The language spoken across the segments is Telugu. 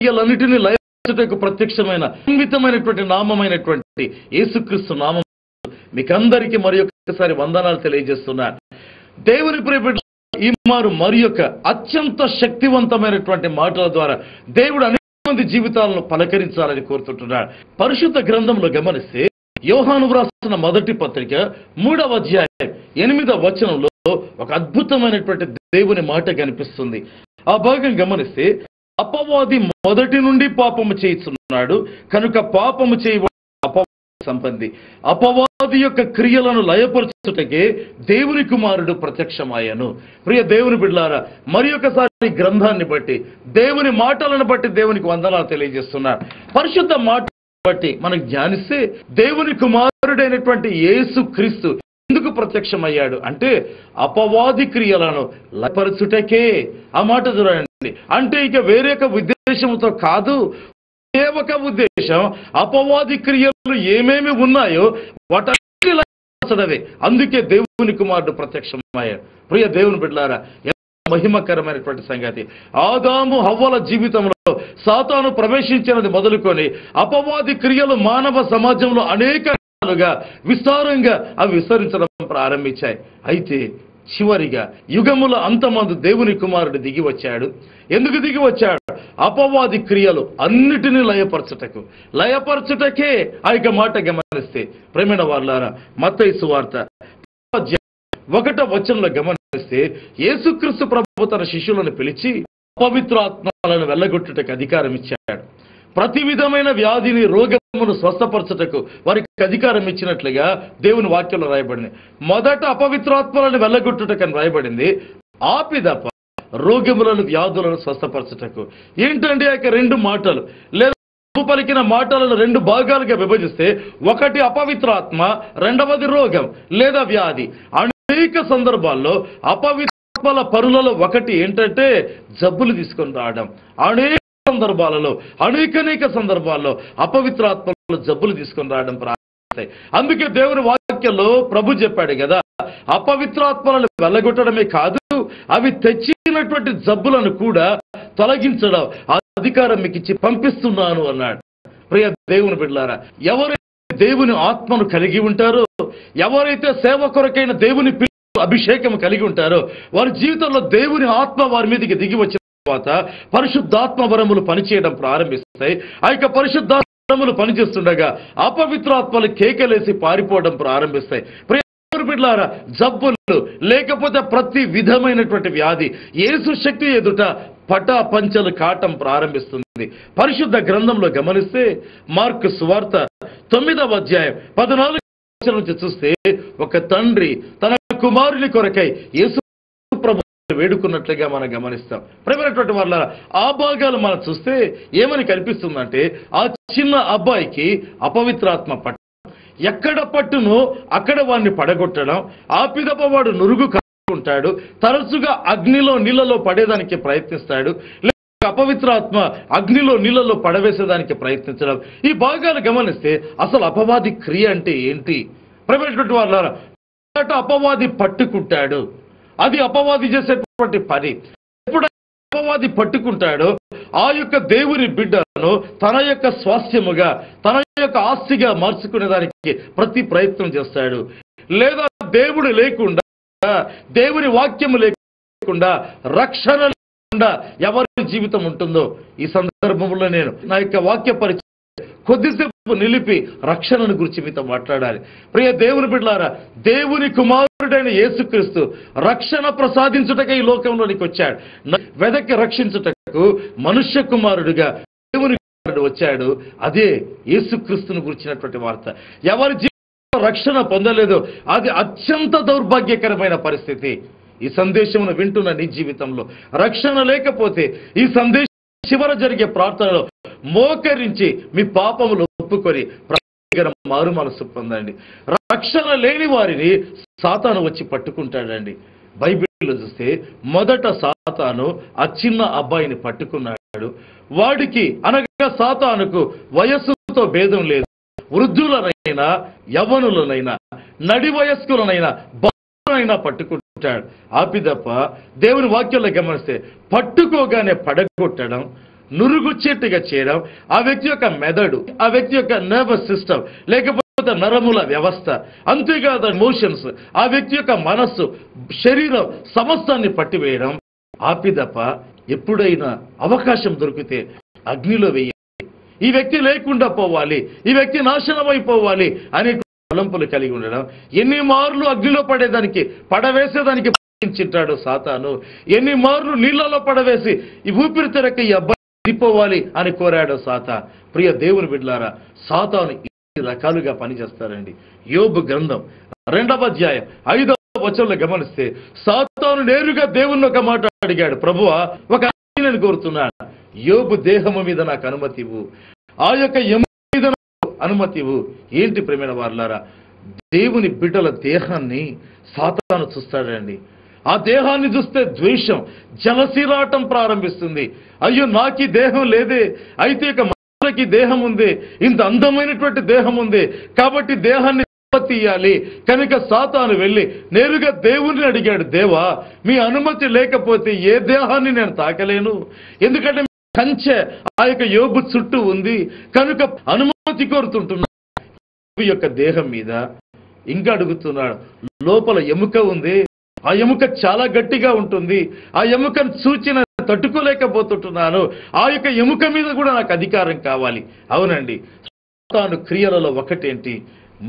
క్రియలన్నిటినీ లయపరచుటకు ప్రత్యక్షమైన అన్వితమైనటువంటి నామమైనటువంటి యేసుక్రీస్తు నామం మీకందరికీ మరి ఒక్కసారి వందనాలు తెలియజేస్తున్నాను. దేవుని ప్రియబిడ్డ ఈ మరి యొక్క అత్యంత శక్తివంతమైనటువంటి మాటల ద్వారా దేవుడు అనేక మంది జీవితాలను పలకరించాలని కోరుతుంటున్నాడు. పరిశుద్ధ గ్రంథంలో గమనిస్తే యోహాను వ్రాసిన మొదటి పత్రిక 3వ అధ్యాయం 8వ వచనంలో ఒక అద్భుతమైనటువంటి దేవుని మాట కనిపిస్తుంది. ఆ భాగం గమనిస్తే అపవాది మొదటి నుండి పాపము చేయుచున్నాడు కనుక పాపము చేయబడి అపవాది సంపంది. అపవాది యొక్క క్రియలను లయపరచుటకే దేవుని కుమారుడు ప్రత్యక్షమాయను. ప్రియ దేవుని బిడ్డలారా, మరి ఒకసారి గ్రంథాన్ని బట్టి దేవుని మాటలను బట్టి దేవునికి వందనాలు తెలియజేస్తున్నారు. పరిశుద్ధ మాట బట్టి మనకు ధ్యానిస్తే దేవుని కుమారుడైనటువంటి యేసు క్రీస్తు ఎందుకు ప్రత్యక్షమయ్యాడు అంటే అపవాది క్రియలను లయపరచుటకే. ఆ మాట చూడండి, అంటే ఇక వేరే ఉద్దేశంతో కాదు, ఒక ఉద్దేశం అపవాది క్రియలు ఏమేమి ఉన్నాయో వాటన్నిటిని లయపరచడమే. అందుకే దేవుని కుమారుడు ప్రత్యక్షమయ్యాడు. ప్రియ దేవుని బిడ్డలారా, మహిమకరమైనటువంటి సంగతి. ఆదాము హవ్వల జీవితంలో సాతాను ప్రవేశించినది మొదలుకొని అపవాది క్రియలు మానవ సమాజంలో అనేకలుగా విస్తారంగా అవి విస్తరించడం ప్రారంభించాయి. అయితే చివరిగా యుగముల అంతమందు దేవుని కుమారుడు దిగి వచ్చాడు. ఎందుకు దిగి వచ్చాడు? అపవాది క్రియలు అన్నిటినీ లయపరచుటకే. ఆ యొక్క మాట గమనిస్తే ప్రేమైన వారులారా, మత్తయి సువార్త 1వ వచనంలో గమనిస్తే యేసుక్రీస్తు ప్రభు తన శిష్యులను పిలిచి పవిత్రాత్మలను వెళ్ళగొట్టుటకు అధికారం ఇచ్చాడు. ప్రతి విధమైన వ్యాధిని రోగమును స్వస్థపరచుటకు వారికి అధికారం ఇచ్చినట్లుగా దేవుని వాక్యంలో రాయబడింది. మొదట అపవిత్రాత్మలను వెళ్ళగొట్టుటకు అని రాయబడింది. ఆపిదప రోగములను వ్యాధులను స్వస్థపరచుటకు. ఏంటంటే ఆ యొక్క 2 మాటలు లేదా పలికిన మాటలను 2 భాగాలుగా విభజిస్తే ఒకటి అపవిత్రాత్మ, రెండవది రోగం లేదా వ్యాధి. అనేక సందర్భాల్లో అపవిత్రాత్మల పరులలో ఒకటి ఏంటంటే జబ్బులు తీసుకొని రావడం. అనేక సందర్భాల్లో అపవిత్రాత్మలు జబ్బులు తీసుకొని రావడం ప్రారంభిస్తాయి. అందుకే దేవుని వాక్యంలో ప్రభు చెప్పాడు కదా, అపవిత్రాత్మలను వెళ్ళగొట్టడమే కాదు, అవి తెచ్చినటువంటి జబ్బులను కూడా తొలగించడం అధికారం మీకు ఇచ్చి పంపిస్తున్నాను అన్నాడు. ప్రియ దేవుని బిడ్డలారా, ఎవరైతే దేవుని ఆత్మను కలిగి ఉంటారో, ఎవరైతే సేవ కొరకైన దేవుని అభిషేకం కలిగి ఉంటారో వారి జీవితంలో దేవుని ఆత్మ వారి మీదకి దిగి వచ్చిన తర్వాత పరిశుద్ధాత్మ వరములు పనిచేయడం ప్రారంభిస్తాయి. ఆ యొక్క పరిశుద్ధాత్మ వరములు పనిచేస్తుండగా అపవిత్రాత్మలు కేకలేసి పారిపోవడం ప్రారంభిస్తాయి. బిడ్డలారా, జబ్బులు లేకపోతే ప్రతి విధమైనటువంటి వ్యాధి యేసు శక్తి ఎదుట పటాపంచలు కాటం ప్రారంభిస్తుంది. పరిశుద్ధ గ్రంథంలో గమనిస్తే మార్కు సువార్త 9వ అధ్యాయం 14వ వచనం నుంచి చూస్తే ఒక తండ్రి తన కుమారుని కొరకై యేసు ప్రభు వేడుకున్నట్లుగా మనం గమనిస్తాం. ప్రియమైనటువంటి వాళ్ళ ఆ భాగాలు మనం చూస్తే ఏమని కనిపిస్తుందంటే ఆ చిన్న అబ్బాయికి అపవిత్రాత్మ పట్టు, ఎక్కడ పట్టునో అక్కడ వాడిని పడగొట్టడం. ఆపిదప వాడు నురుగు ఉంటాడు, తరచుగా అగ్నిలో నీళ్లలో పడేదానికి ప్రయత్నిస్తాడు, అపవిత్రాత్మ అగ్నిలో నీళ్లలో పడవేసేదానికి ప్రయత్నించడం. ఈ భాగాలు గమనిస్తే అసలు అపవాది క్రియ అంటే ఏంటి? ప్రియమైనటువంటి వాళ్ళారా, అపవాది పట్టుకుంటాడు, అది అపవాది చేసేటువంటి పని. ఎప్పుడు అపవాది పట్టుకుంటాడో ఆ యొక్క దేవుని బిడ్డను తన యొక్క స్వాస్థ్యముగా, తన యొక్క ఆస్తిగా మార్చుకునే దానికి ప్రతి ప్రయత్నం చేస్తాడు. లేదా దేవుడు లేకుండా, దేవుని వాక్యము లేకుండా, రక్షణ లేకుండా ఎవరి జీవితం ఉంటుందో ఈ సందర్భంలో నేను నా యొక్క వాక్య పరిచయం కొద్దిసేపు నిలిపి రక్షణను గురించి మీతో మాట్లాడాలి. ప్రియ దేవుని బిడ్డలారా, దేవుని కుమారుడైన యేసుక్రీస్తు రక్షణ ప్రసాదించుటకు ఈ లోకంలోనికి వచ్చాడు. వెదకి రక్షించుటకు మనుష్య కుమారుడుగా దేవుని కుమారుడు వచ్చాడు. అదే యేసుక్రీస్తును గురించినటువంటి వార్త. ఎవరి జీవితంలో రక్షణ పొందలేదో అది అత్యంత దౌర్భాగ్యకరమైన పరిస్థితి. ఈ సందేశమును వింటున్న నీ జీవితంలో రక్షణ లేకపోతే ఈ సందేశం చివర జరిగే ప్రార్థనలో మోకరించి మీ పాపములు ఒప్పుకొని మారు మనసు పొందండి. రక్షణ లేని వారిని సాతాను వచ్చి పట్టుకుంటాడండి. బైబిల్లో చూస్తే మొదట సాతాను ఆ చిన్న అబ్బాయిని పట్టుకున్నాడు. వాడికి అనగా సాతానుకు వయస్సుతో భేదం లేదు. వృద్ధులనైనా, యవ్వనులనైనా, నడి వయస్కులనైనా పట్టుకుంటాడు. ఆపిదప్ప దేవుని వాక్యంలో గమనిస్తే పట్టుకోగానే పడగొట్టడం, నురుగుచ్చేట్టుగా చేయడం, ఆ వ్యక్తి యొక్క మెదడు, ఆ వ్యక్తి యొక్క నర్వస్ సిస్టమ్, లేకపోతే నరముల వ్యవస్థ, అంతేకాదు ఎమోషన్స్, ఆ వ్యక్తి యొక్క మనస్సు, శరీరం సమస్తాన్ని పట్టివేయడం. ఆపిదప్ప ఎప్పుడైనా అవకాశం దొరికితే అగ్నిలో వేయాలి. ఈ వ్యక్తి లేకుండా పోవాలి, ఈ వ్యక్తి నాశనం అయిపోవాలి అనే తలంపులు కలిగి ఉండడం. ఎన్ని మార్లు అగ్నిలో పడవేసేదానికి ప్రయత్నించాడు సాతాను, ఎన్ని మార్లు నీళ్లలో పడవేసి ఈ ఊపిరి తిరక్క ఈ అబ్బాయి వెళ్ళిపోవాలి అని కోరాడు సాతాను. ప్రియ దేవుని బిడ్డలారా, సాతాను ఈ రకాలుగా పనిచేస్తారండి. యోబు గ్రంథం 2వ అధ్యాయం 5వ వచనంలో గమనిస్తే సాతాను నేరుగా దేవుణ్ణి ఒక మాట అడిగాడు, ప్రభువా ఒక నేను కోరుతున్నాను, యోబు దేహము మీద నాకు అనుమతి ఇవ్వు, ఆ యొక్క ఎముక మీద నాకు అనుమతి ఇవ్వు. ఏంటి ప్రేమైన వారలారా, దేవుని బిడ్డల దేహాన్ని సాతాను చూస్తాడండి. ఆ దేహాన్ని చూస్తే ద్వేషం, జలసిరాటం ప్రారంభిస్తుంది. అయ్యో నాకు ఈ దేహం లేదే, అయితే ఇక మనుషులకి దేహం ఉంది, ఇంత అందమైనటువంటి దేహం ఉంది, కాబట్టి దేహాన్ని తీయాలి. కనుక సాతాను వెళ్ళి నేరుగా దేవుని అడిగాడు, దేవా మీ అనుమతి లేకపోతే ఏ దేహాన్ని నేను తాకలేను, ఎందుకంటే కంచె ఆ యొక్క యోబు చుట్టూ ఉంది, కనుక అనుమతి కోరుతుంటున్నాడు. యోబు యొక్క దేహం మీద ఇంకా అడుగుతున్నాడు, లోపల ఎముక ఉంది, ఆ ఎముక చాలా గట్టిగా ఉంటుంది, ఆ ఎముకను చూచిన తట్టుకోలేకపోతుంటున్నాను, ఆ యొక్క ఎముక మీద కూడా నాకు అధికారం కావాలి. అవునండి, సాతాను క్రియలలో ఒకటేంటి,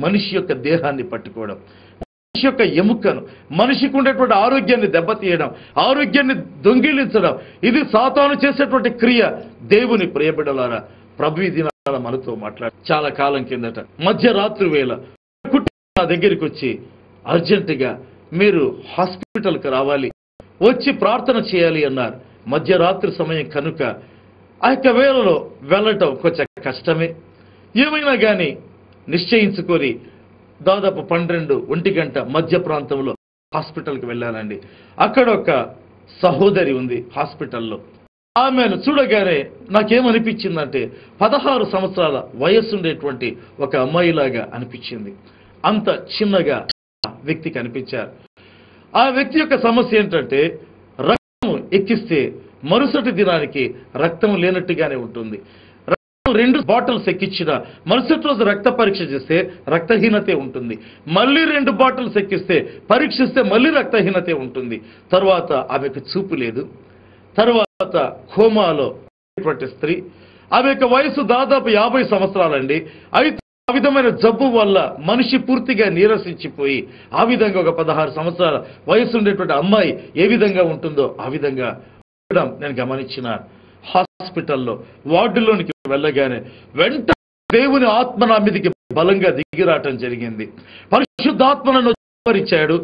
మనిషి యొక్క దేహాన్ని పట్టుకోవడం, మనిషి యొక్క ఎముకను, మనిషికి ఉండేటువంటి ఆరోగ్యాన్ని దెబ్బతీయడం, ఆరోగ్యాన్ని దొంగిలించడం, ఇది సాతాను చేసేటువంటి క్రియ. దేవుని ప్రియబిడ్డలారా, ప్రభు ఈ దినాల మనతో మాట్లాడు. చాలా కాలం కిందట మధ్యరాత్రి వేళ కుటుంబం నా దగ్గరికి వచ్చి, అర్జెంటుగా మీరు హాస్పిటల్కి రావాలి, వచ్చి ప్రార్థన చేయాలి అన్నారు. మధ్యరాత్రి సమయం కనుక ఆ యొక్క వేళలో వెళ్ళటం కొంచెం కష్టమే. ఏమైనా కానీ నిశ్చయించుకొని దాదాపు 12-1 గంట మధ్య ప్రాంతంలో హాస్పిటల్కి వెళ్ళానండి. అక్కడ ఒక సహోదరి ఉంది హాస్పిటల్లో. ఆమెను చూడగానే నాకేమనిపించిందంటే 16 సంవత్సరాల వయస్సుండేటువంటి ఒక అమ్మాయిలాగా అనిపించింది. అంత చిన్నగా వ్యక్తి కనిపించారు. ఆ వ్యక్తి యొక్క సమస్య ఏంటంటే, రక్తం ఎక్కిస్తే మరుసటి దినానికి రక్తం లేనట్టుగానే ఉంటుంది. 2 బాటిల్స్ ఎక్కించిన మరుసటి రోజు రక్త పరీక్ష చేస్తే రక్తహీనతే ఉంటుంది. మళ్ళీ 2 బాటిల్స్ ఎక్కిస్తే పరీక్షిస్తే మళ్ళీ రక్తహీనతే ఉంటుంది. తర్వాత ఆమెకు చూపు లేదు. తర్వాత కోమాలో స్త్రీ, ఆమె యొక్క వయసు దాదాపు 50 సంవత్సరాలండి. అయితే ఆ విధమైన జబ్బు వల్ల మనిషి పూర్తిగా నీరసించిపోయి, ఆ విధంగా ఒక 16 సంవత్సరాల వయసు ఉండేటువంటి అమ్మాయి ఏ విధంగా ఉంటుందో ఆ విధంగా నేను గమనించిన హాస్పిటల్లో వార్డులోనికి వెళ్ళగానే వెంట దేవుని ఆత్మ నా మీదకి బలంగా దిగిరాటం జరిగింది. పరిశుద్ధాత్మను పరిచాడు,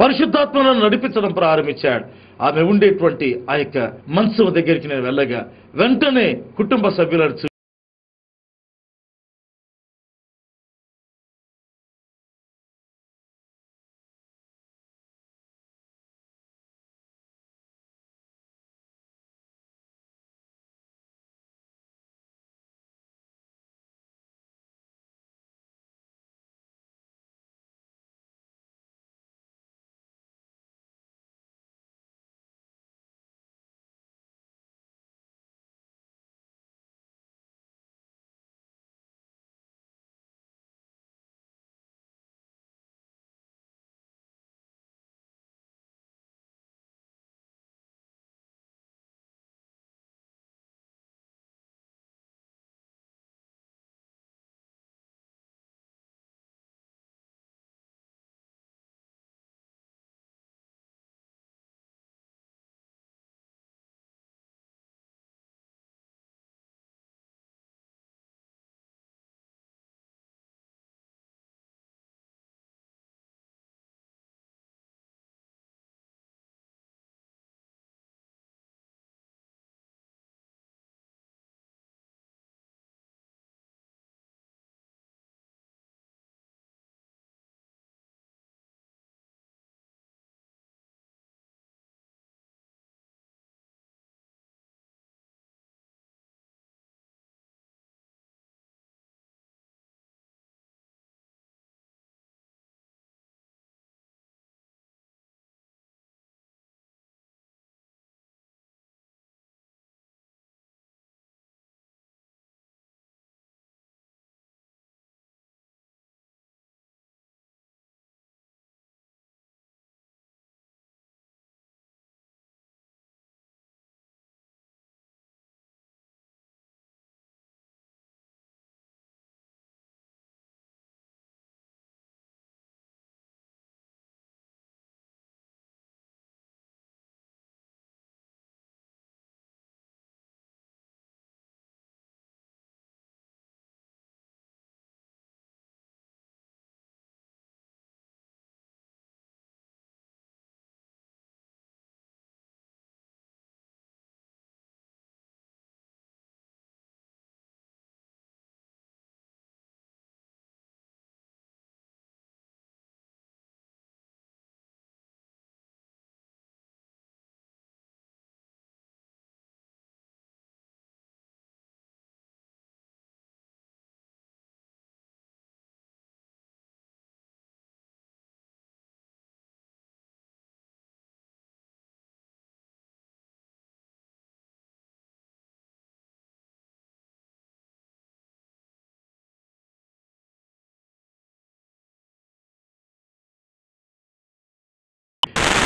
పరిశుద్ధాత్మను నడిపించడం ప్రారంభించాడు. ఆమె ఉండేటువంటి ఆ యొక్క మనసు దగ్గరికి నేను వెళ్ళగా వెంటనే కుటుంబ సభ్యులను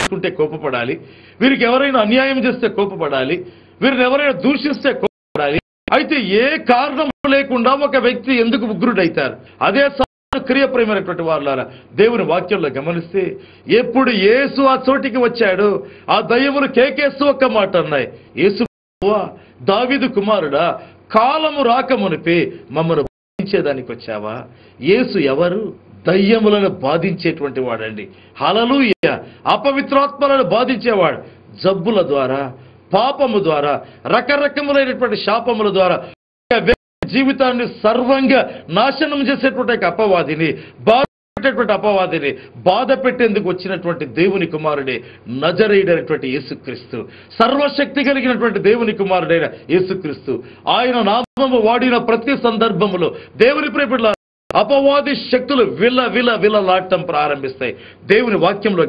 తీసుకుంటే కోపపడాలి, వీరికి ఎవరైనా అన్యాయం చేస్తే కోపపడాలి, వీరిని ఎవరైనా దూషిస్తే కోపపడాలి. అయితే ఏ కారణం లేకుండా ఒక వ్యక్తి ఎందుకు ఉగ్రుడైతారు? అదే క్రియప్రియమైనటువంటి వాళ్ళారా, దేవుని వాక్యంలో గమనిస్తే ఎప్పుడు యేసు ఆ చోటికి వచ్చాడు, ఆ దయ్యములు కేకేస్తూ ఒక్క మాట అన్నాయి, యేసు దావీదు కుమారుడా, కాలము రాకమునిపి మమ్మను బాధించేదానికి వచ్చావా? యేసు ఎవరు? దయ్యములను బాధించేటువంటి వాడండి. హల్లెలూయా. అపవిత్రాత్మలను బాధించేవాడు. జబ్బుల ద్వారా, పాపము ద్వారా, రకరకములైనటువంటి శాపముల ద్వారా జీవితాన్ని సర్వంగా నాశనం చేసేటువంటి అపవాదిని, బాధ పెట్టేటువంటి అపవాదిని బాధ పెట్టేందుకు వచ్చినటువంటి దేవుని కుమారుడే నజరేయుడైనటువంటి యేసుక్రీస్తు. సర్వశక్తి కలిగినటువంటి దేవుని కుమారుడైన యేసుక్రీస్తు. ఆయన నామము వాడిన ప్రతి సందర్భములో దేవుని ప్రియబిడ్డలారా, అపవాది శక్తులు విల విల విలలాడటం ప్రారంభిస్తాయి. దేవుని వాక్యంలో